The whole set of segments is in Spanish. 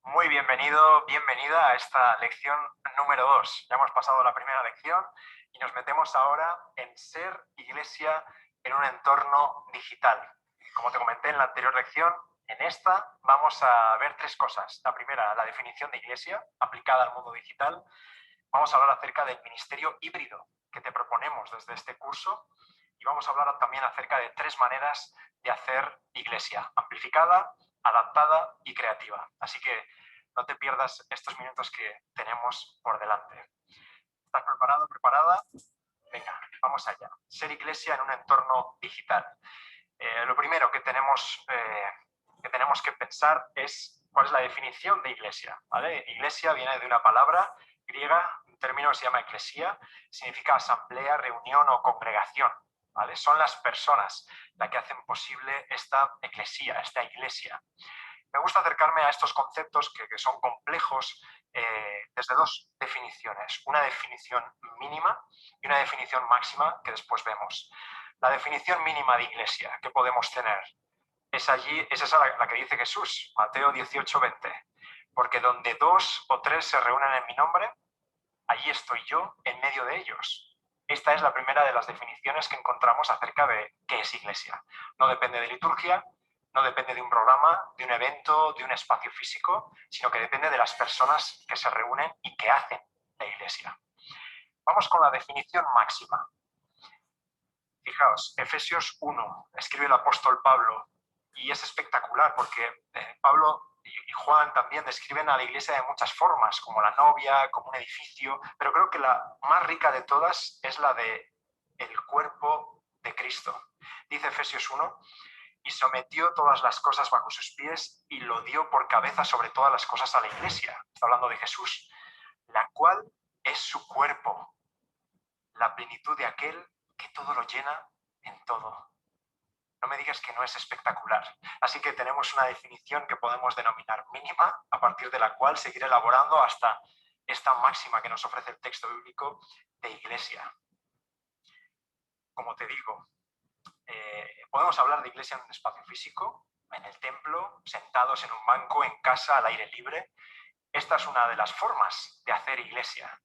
Muy bienvenido, bienvenida a esta lección número 2. Ya hemos pasado la primera lección y nos metemos ahora en ser iglesia en un entorno digital. Como te comenté en la anterior lección, en esta vamos a ver tres cosas. La primera, la definición de iglesia aplicada al mundo digital. Vamos a hablar acerca del ministerio híbrido que te proponemos desde este curso y vamos a hablar también acerca de tres maneras de hacer iglesia: amplificada, adaptada y creativa. Así que no te pierdas estos minutos que tenemos por delante. ¿Estás preparado, preparada? Venga, vamos allá. Ser iglesia en un entorno digital. Lo primero que tenemos que pensar es cuál es la definición de iglesia, ¿vale? Iglesia viene de una palabra griega, un término que se llama eclesía, significa asamblea, reunión o congregación, ¿vale? Son las personas las que hacen posible esta eclesía, esta iglesia. Me gusta acercarme a estos conceptos que son complejos desde dos definiciones, una definición mínima y una definición máxima que después vemos. La definición mínima de iglesia que podemos tener es esa la que dice Jesús, Mateo 18:20, porque donde dos o tres se reúnen en mi nombre, allí estoy yo en medio de ellos. Esta es la primera de las definiciones que encontramos acerca de qué es iglesia. No depende de liturgia, no depende de un programa, de un evento, de un espacio físico, sino que depende de las personas que se reúnen y que hacen la iglesia. Vamos con la definición máxima. Fijaos, Efesios 1, escribe el apóstol Pablo, y es espectacular porque Pablo y Juan también describen a la iglesia de muchas formas, como la novia, como un edificio, pero creo que la más rica de todas es la de el cuerpo de Cristo. Dice Efesios 1, y sometió todas las cosas bajo sus pies y lo dio por cabeza sobre todas las cosas a la iglesia. Está hablando de Jesús, la cual es su cuerpo, la plenitud de aquel que todo lo llena en todo. No me digas que no es espectacular. Así que tenemos una definición que podemos denominar mínima, a partir de la cual seguir elaborando hasta esta máxima que nos ofrece el texto bíblico de iglesia. Como te digo, podemos hablar de iglesia en un espacio físico, en el templo, sentados en un banco, en casa, al aire libre. Esta es una de las formas de hacer iglesia.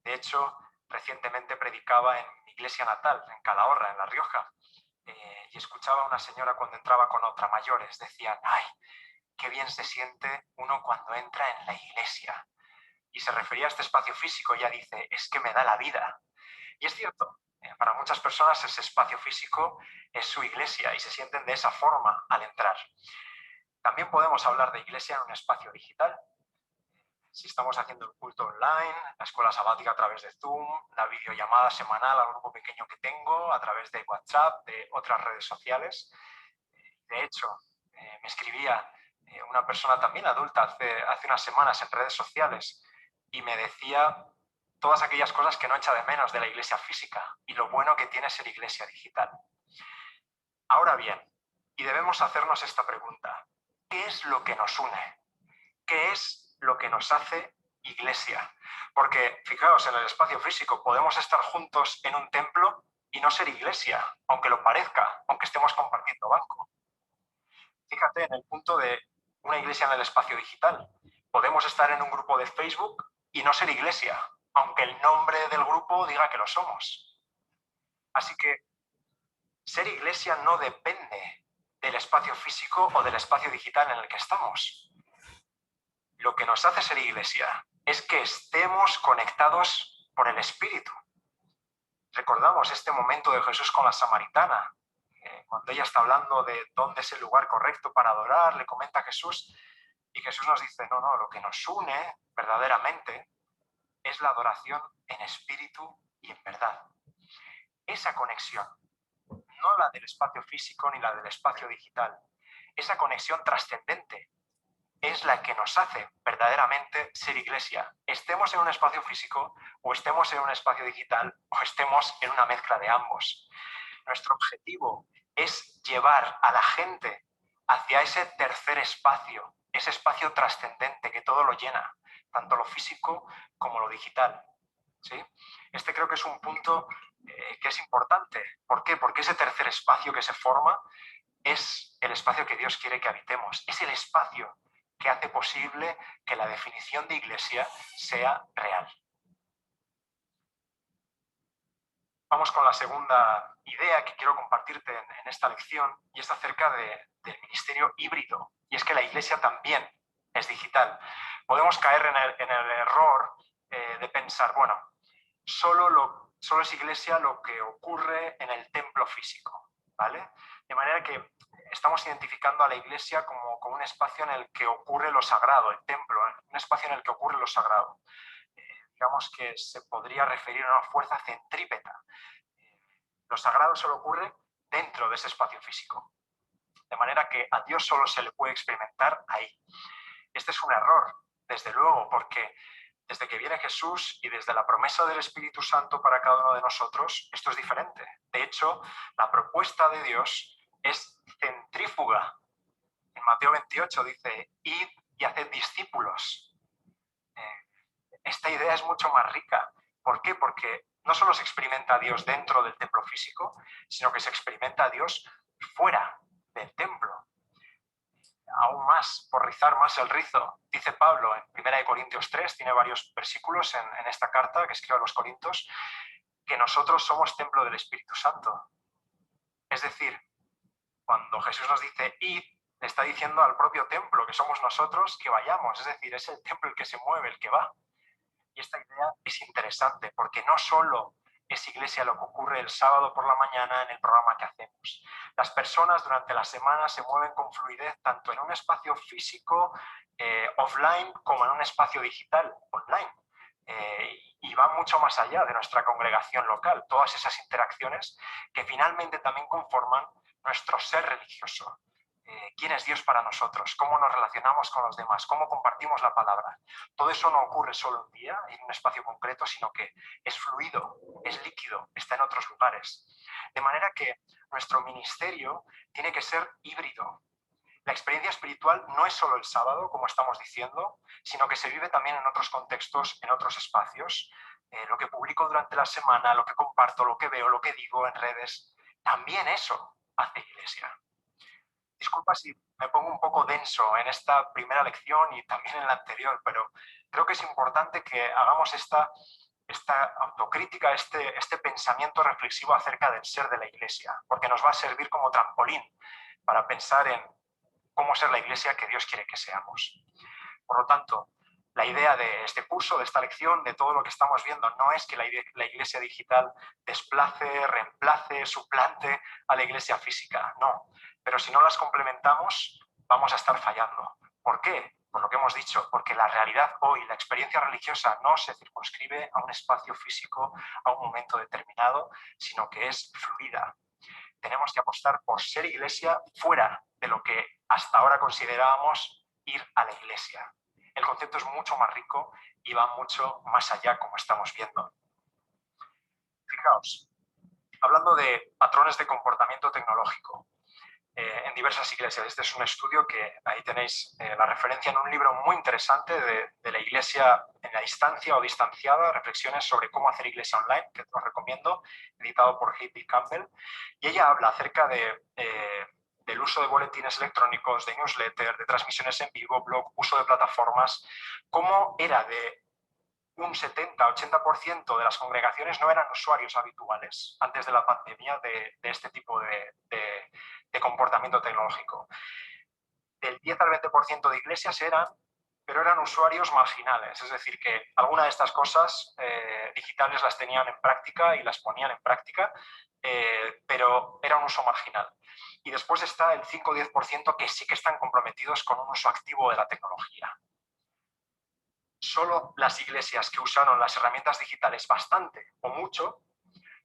De hecho, recientemente predicaba en mi iglesia natal, en Calahorra, en La Rioja, y escuchaba a una señora cuando entraba con otra, mayores, decían: ¡ay, qué bien se siente uno cuando entra en la iglesia! Y se refería a este espacio físico, ella dice: es que me da la vida. Y es cierto, para muchas personas ese espacio físico es su iglesia y se sienten de esa forma al entrar. También podemos hablar de iglesia en un espacio digital. Si estamos haciendo el culto online, la escuela sabática a través de Zoom, la videollamada semanal al grupo pequeño que tengo, a través de WhatsApp, de otras redes sociales. De hecho, me escribía una persona también adulta hace unas semanas en redes sociales y me decía todas aquellas cosas que no echa de menos de la iglesia física y lo bueno que tiene ser iglesia digital. Ahora bien, y debemos hacernos esta pregunta: ¿qué es lo que nos une? ¿Qué es lo que nos hace iglesia? Porque, fijaos, en el espacio físico podemos estar juntos en un templo y no ser iglesia, aunque lo parezca, aunque estemos compartiendo banco. Fíjate en el punto de una iglesia en el espacio digital. Podemos estar en un grupo de Facebook y no ser iglesia, aunque el nombre del grupo diga que lo somos. Así que ser iglesia no depende del espacio físico o del espacio digital en el que estamos. Lo que nos hace ser iglesia es que estemos conectados por el Espíritu. Recordamos este momento de Jesús con la samaritana. Cuando ella está hablando de dónde es el lugar correcto para adorar, le comenta a Jesús y Jesús nos dice: no, lo que nos une verdaderamente es la adoración en espíritu y en verdad. Esa conexión, no la del espacio físico ni la del espacio digital, esa conexión trascendente es la que nos hace verdaderamente ser iglesia. Estemos en un espacio físico o estemos en un espacio digital o estemos en una mezcla de ambos. Nuestro objetivo es llevar a la gente hacia ese tercer espacio, ese espacio trascendente que todo lo llena, tanto lo físico como lo digital. ¿Sí? Este creo que es un punto que es importante. ¿Por qué? Porque ese tercer espacio que se forma es el espacio que Dios quiere que habitemos. Es el espacio que hace posible que la definición de iglesia sea real. Vamos con la segunda idea que quiero compartirte en esta lección, y es acerca del ministerio híbrido. Y es que la iglesia también es digital. Podemos caer en el error de pensar, bueno, solo es iglesia lo que ocurre en el templo físico, ¿vale? De manera que estamos identificando a la iglesia como un espacio en el que ocurre lo sagrado, el templo, un espacio en el que ocurre lo sagrado. Digamos que se podría referir a una fuerza centrípeta. Lo sagrado solo ocurre dentro de ese espacio físico. De manera que a Dios solo se le puede experimentar ahí. Este es un error, desde luego, porque desde que viene Jesús y desde la promesa del Espíritu Santo para cada uno de nosotros, esto es diferente. De hecho, la propuesta de Dios es centrífuga. En Mateo 28 dice, id y haced discípulos. Esta idea es mucho más rica. ¿Por qué? Porque no solo se experimenta a Dios dentro del templo físico, sino que se experimenta a Dios fuera del templo. Aún más, por rizar más el rizo, dice Pablo en 1 Corintios 3, tiene varios versículos en esta carta que escribe a los Corintios, que nosotros somos templo del Espíritu Santo. Es decir, cuando Jesús nos dice id, le está diciendo al propio templo, que somos nosotros, que vayamos. Es decir, es el templo el que se mueve, el que va. Y esta idea es interesante porque no solo es iglesia lo que ocurre el sábado por la mañana en el programa que hacemos. Las personas durante la semana se mueven con fluidez tanto en un espacio físico offline como en un espacio digital online. Y va mucho más allá de nuestra congregación local. Todas esas interacciones que finalmente también conforman nuestro ser religioso. ¿Quién es Dios para nosotros? ¿Cómo nos relacionamos con los demás? ¿Cómo compartimos la palabra? Todo eso no ocurre solo un día, en un espacio concreto, sino que es fluido, es líquido, está en otros lugares. De manera que nuestro ministerio tiene que ser híbrido. La experiencia espiritual no es solo el sábado, como estamos diciendo, sino que se vive también en otros contextos, en otros espacios. Lo que publico durante la semana, lo que comparto, lo que veo, lo que digo en redes, también eso hace iglesia. Disculpa si me pongo un poco denso en esta primera lección y también en la anterior, pero creo que es importante que hagamos esta autocrítica, este pensamiento reflexivo acerca del ser de la iglesia, porque nos va a servir como trampolín para pensar en cómo ser la iglesia que Dios quiere que seamos. Por lo tanto, la idea de este curso, de esta lección, de todo lo que estamos viendo, no es que la iglesia digital desplace, reemplace, suplante a la iglesia física, no. Pero si no las complementamos, vamos a estar fallando. ¿Por qué? Por lo que hemos dicho, porque la realidad hoy, la experiencia religiosa no se circunscribe a un espacio físico, a un momento determinado, sino que es fluida. Tenemos que apostar por ser iglesia fuera de lo que hasta ahora considerábamos ir a la iglesia. El concepto es mucho más rico y va mucho más allá, como estamos viendo. Fijaos, hablando de patrones de comportamiento tecnológico en diversas iglesias. Este es un estudio que ahí tenéis la referencia en un libro muy interesante de la iglesia en la distancia o distanciada, reflexiones sobre cómo hacer iglesia online, que os recomiendo, editado por Heidi Campbell. Y ella habla acerca del uso de boletines electrónicos, de newsletter, de transmisiones en vivo, blog, uso de plataformas, cómo era de un 70-80% de las congregaciones no eran usuarios habituales antes de la pandemia de este tipo de comportamiento tecnológico. Del 10 al 20% de iglesias pero eran usuarios marginales, es decir, que alguna de estas cosas digitales las tenían en práctica y las ponían en práctica, pero era un uso marginal. Y después está el 5 o 10% que sí que están comprometidos con un uso activo de la tecnología. Solo las iglesias que usaron las herramientas digitales bastante o mucho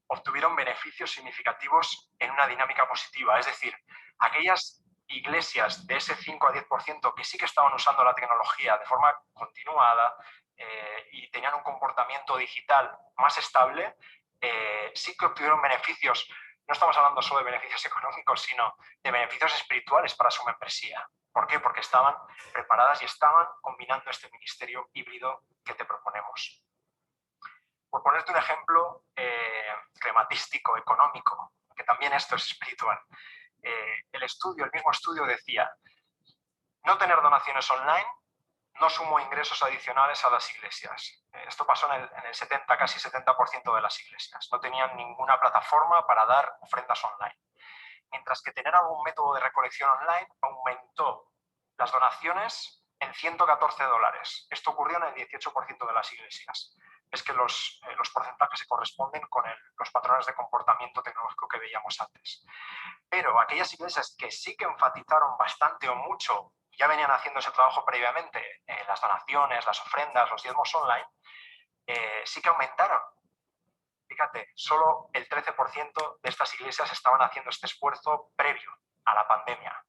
obtuvieron beneficios significativos en una dinámica positiva. Es decir, aquellas iglesias de ese 5 a 10% que sí que estaban usando la tecnología de forma continuada y tenían un comportamiento digital más estable, sí que obtuvieron beneficios. No estamos hablando solo de beneficios económicos, sino de beneficios espirituales para su membresía. ¿Por qué? Porque estaban preparadas y estaban combinando este ministerio híbrido que te proponemos. Por ponerte un ejemplo crematístico, económico, que también esto es espiritual, el mismo estudio decía, No tener donaciones online no sumó ingresos adicionales a las iglesias. Esto pasó en el 70, casi 70% de las iglesias. No tenían ninguna plataforma para dar ofrendas online. Mientras que tener algún método de recolección online aumentó las donaciones en $114. Esto ocurrió en el 18% de las iglesias. Es que los porcentajes se corresponden con los patrones de comportamiento tecnológico que veíamos antes. Pero aquellas iglesias que sí que enfatizaron bastante o mucho, ya venían haciendo ese trabajo previamente, las donaciones, las ofrendas, los diezmos online, sí que aumentaron. Fíjate, solo el 13% de estas iglesias estaban haciendo este esfuerzo previo a la pandemia.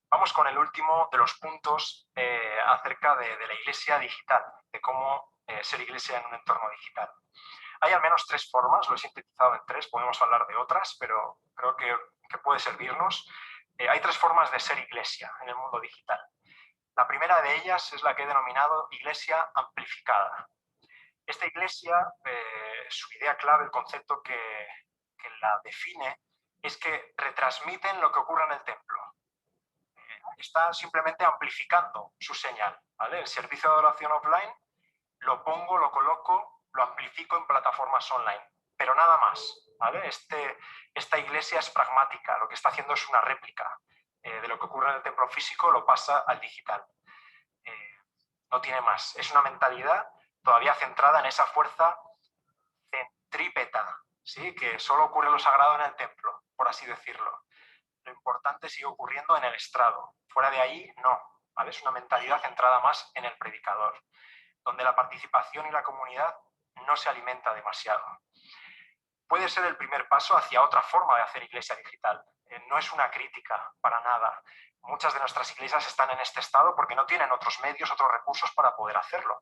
Vamos con el último de los puntos acerca de la iglesia digital, de cómo ser iglesia en un entorno digital. Hay al menos 3 formas, lo he sintetizado en 3, podemos hablar de otras, pero creo que puede servirnos. Hay 3 formas de ser iglesia en el mundo digital. La primera de ellas es la que he denominado iglesia amplificada. Esta iglesia, su idea clave, el concepto que la define, es que retransmiten lo que ocurre en el templo. Está simplemente amplificando su señal, ¿vale? El servicio de adoración offline lo pongo, lo coloco, lo amplifico en plataformas online, pero nada más, ¿vale? Esta iglesia es pragmática, lo que está haciendo es una réplica de lo que ocurre en el templo físico, lo pasa al digital. No tiene más, es una mentalidad todavía centrada en esa fuerza centrípeta, ¿sí? Que solo ocurre lo sagrado en el templo, por así decirlo. Lo importante sigue ocurriendo en el estrado, fuera de ahí no, ¿vale? Es una mentalidad centrada más en el predicador, donde la participación y la comunidad no se alimenta demasiado. Puede ser el primer paso hacia otra forma de hacer iglesia digital. No es una crítica para nada. Muchas de nuestras iglesias están en este estado porque no tienen otros medios, otros recursos para poder hacerlo.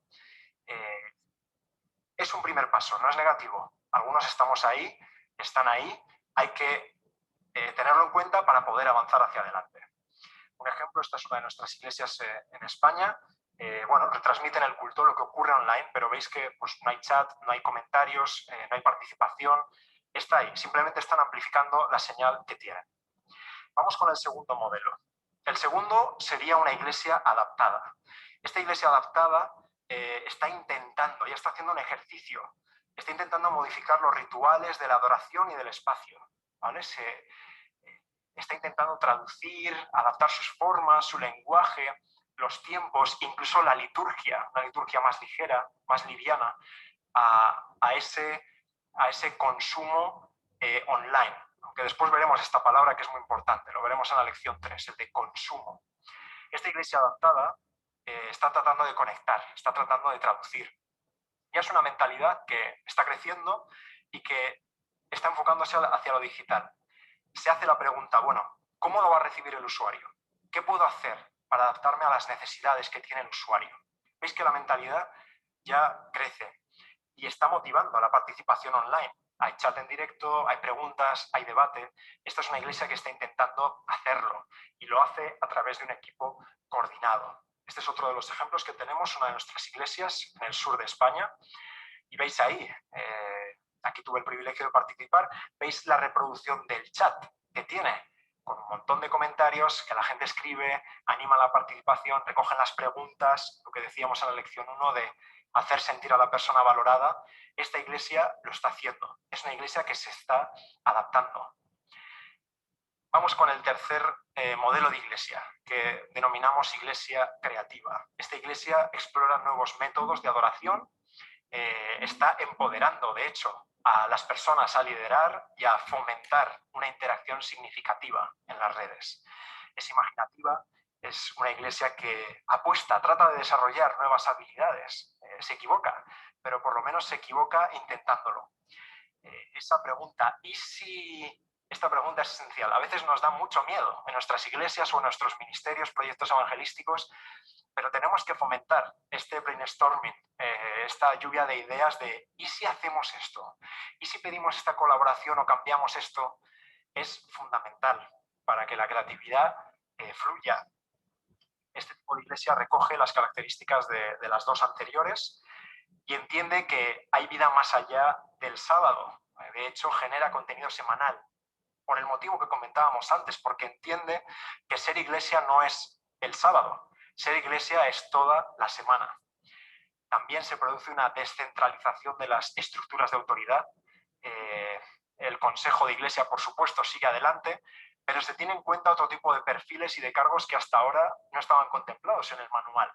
Es un primer paso, no es negativo. Algunos estamos ahí, están ahí, hay que tenerlo en cuenta para poder avanzar hacia adelante. Un ejemplo, esta es una de nuestras iglesias en España. Bueno, retransmiten el culto, lo que ocurre online, pero veis que pues, no hay chat, no hay comentarios, no hay participación. Está ahí, simplemente están amplificando la señal que tienen. Vamos con el segundo modelo. El segundo sería una iglesia adaptada. Esta iglesia adaptada está intentando, ya está haciendo un ejercicio, está intentando modificar los rituales de la adoración y del espacio, ¿vale? Está intentando traducir, adaptar sus formas, su lenguaje, los tiempos, incluso la liturgia, una liturgia más ligera, más liviana, a ese consumo online. Aunque después veremos esta palabra que es muy importante, lo veremos en la lección 3, el de consumo. Esta iglesia adaptada está tratando de conectar, está tratando de traducir. Ya es una mentalidad que está creciendo y que está enfocándose hacia lo digital. Se hace la pregunta, bueno, ¿cómo lo va a recibir el usuario? ¿Qué puedo hacer para adaptarme a las necesidades que tiene el usuario? Veis que la mentalidad ya crece y está motivando a la participación online. Hay chat en directo, hay preguntas, hay debate. Esta es una iglesia que está intentando hacerlo y lo hace a través de un equipo coordinado. Este es otro de los ejemplos que tenemos, una de nuestras iglesias en el sur de España. Y veis ahí, aquí tuve el privilegio de participar, veis la reproducción del chat que tiene, con un montón de comentarios que la gente escribe, anima la participación, recogen las preguntas, lo que decíamos en la lección 1 de hacer sentir a la persona valorada. Esta iglesia lo está haciendo. Es una iglesia que se está adaptando. Vamos con el tercer modelo de iglesia, que denominamos iglesia creativa. Esta iglesia explora nuevos métodos de adoración, está empoderando, de hecho, a las personas a liderar y a fomentar una interacción significativa en las redes. Es imaginativa, es una iglesia que apuesta, trata de desarrollar nuevas habilidades. Se equivoca, pero por lo menos se equivoca intentándolo. Esa pregunta, ¿y si...? Esta pregunta es esencial. A veces nos da mucho miedo en nuestras iglesias o en nuestros ministerios, proyectos evangelísticos, pero tenemos que fomentar este brainstorming, esta lluvia de ideas de ¿y si hacemos esto? ¿Y si pedimos esta colaboración o cambiamos esto? Es fundamental para que la creatividad fluya. Este tipo de iglesia recoge las características de las dos anteriores y entiende que hay vida más allá del sábado. De hecho, genera contenido semanal. por el motivo que comentábamos antes, porque entiende que ser iglesia no es el sábado, ser iglesia es toda la semana. También se produce una descentralización de las estructuras de autoridad. El Consejo de Iglesia, por supuesto, sigue adelante, pero se tiene en cuenta otro tipo de perfiles y de cargos que hasta ahora no estaban contemplados en el manual.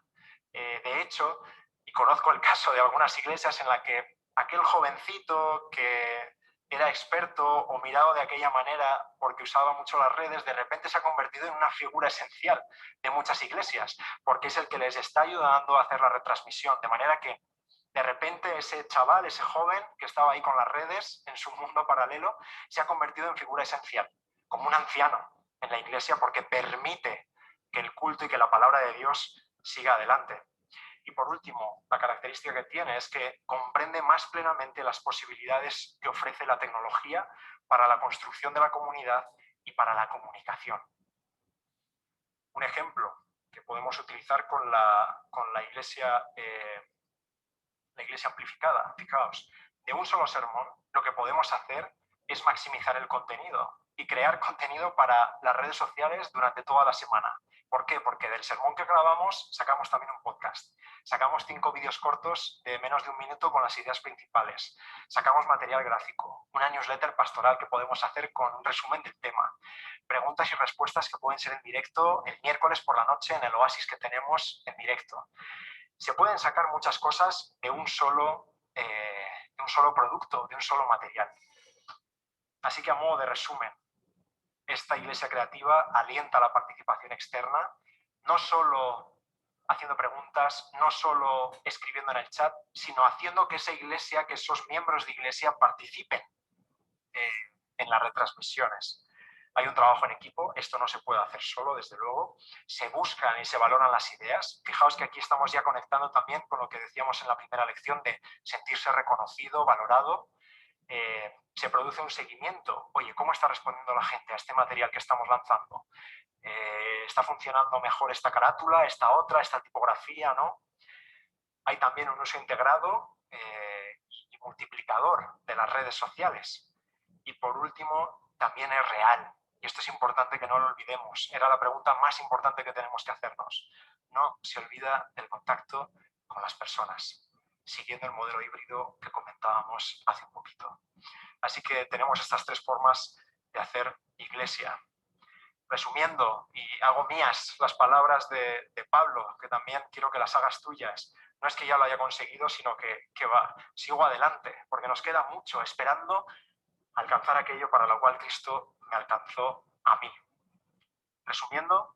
De hecho, y conozco el caso de algunas iglesias en la que aquel jovencito que era experto o mirado de aquella manera porque usaba mucho las redes, de repente se ha convertido en una figura esencial de muchas iglesias, porque es el que les está ayudando a hacer la retransmisión, de manera que de repente ese chaval, ese joven que estaba ahí con las redes en su mundo paralelo, se ha convertido en figura esencial, como un anciano en la iglesia, porque permite que el culto y que la palabra de Dios siga adelante. Y por último, la característica que tiene es que comprende más plenamente las posibilidades que ofrece la tecnología para la construcción de la comunidad y para la comunicación. Un ejemplo que podemos utilizar con la iglesia amplificada. Fijaos, de un solo sermón, lo que podemos hacer es maximizar el contenido y crear contenido para las redes sociales durante toda la semana. ¿Por qué? Porque del sermón que grabamos sacamos también un podcast. Sacamos 5 vídeos cortos de menos de 1 minuto con las ideas principales. Sacamos material gráfico, una newsletter pastoral que podemos hacer con un resumen del tema. Preguntas y respuestas que pueden ser en directo el miércoles por la noche en el Oasis que tenemos en directo. Se pueden sacar muchas cosas de un solo producto, de un solo material. Así que a modo de resumen, esta iglesia creativa alienta la participación externa, no solo haciendo preguntas, no solo escribiendo en el chat, sino haciendo que esa iglesia, que esos miembros de iglesia participen en las retransmisiones. Hay un trabajo en equipo, esto no se puede hacer solo, desde luego. Se buscan y se valoran las ideas. Fijaos que aquí estamos ya conectando también con lo que decíamos en la primera lección de sentirse reconocido, valorado. Se produce un seguimiento. Oye, ¿cómo está respondiendo la gente a este material que estamos lanzando? ¿Está funcionando mejor esta carátula, esta otra, esta tipografía, no? Hay también un uso integrado y multiplicador de las redes sociales. Y por último, también es real. Y esto es importante que no lo olvidemos. Era la pregunta más importante que tenemos que hacernos. No se olvida del contacto con las personas, siguiendo el modelo híbrido que comentábamos hace un poquito. Así que tenemos estas 3 formas de hacer iglesia. Resumiendo, y hago mías las palabras de Pablo, que también quiero que las hagas tuyas. No es que ya lo haya conseguido, sino que sigo adelante, porque nos queda mucho esperando alcanzar aquello para lo cual Cristo me alcanzó a mí. Resumiendo,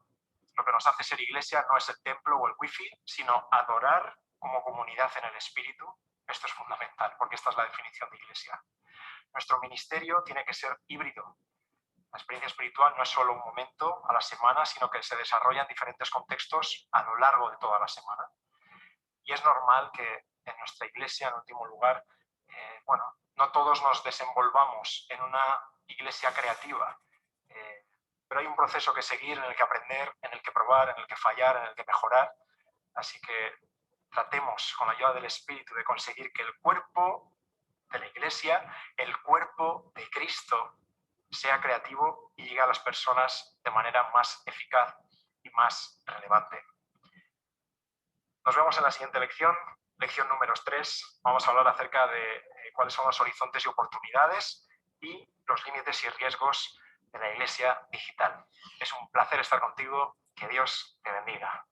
lo que nos hace ser iglesia no es el templo o el wifi, sino adorar como comunidad en el Espíritu. Esto es fundamental, porque esta es la definición de iglesia. Nuestro ministerio tiene que ser híbrido. La experiencia espiritual no es solo un momento a la semana, sino que se desarrolla en diferentes contextos a lo largo de toda la semana. Y es normal que en nuestra iglesia, en último lugar, no todos nos desenvolvamos en una iglesia creativa, pero hay un proceso que seguir, en el que aprender, en el que probar, en el que fallar, en el que mejorar. Así que tratemos con la ayuda del Espíritu de conseguir que el cuerpo de la iglesia, el cuerpo de Cristo, sea creativo y llegue a las personas de manera más eficaz y más relevante. Nos vemos en la siguiente lección, lección número 3. Vamos a hablar acerca de cuáles son los horizontes y oportunidades y los límites y riesgos de la iglesia digital. Es un placer estar contigo. Que Dios te bendiga.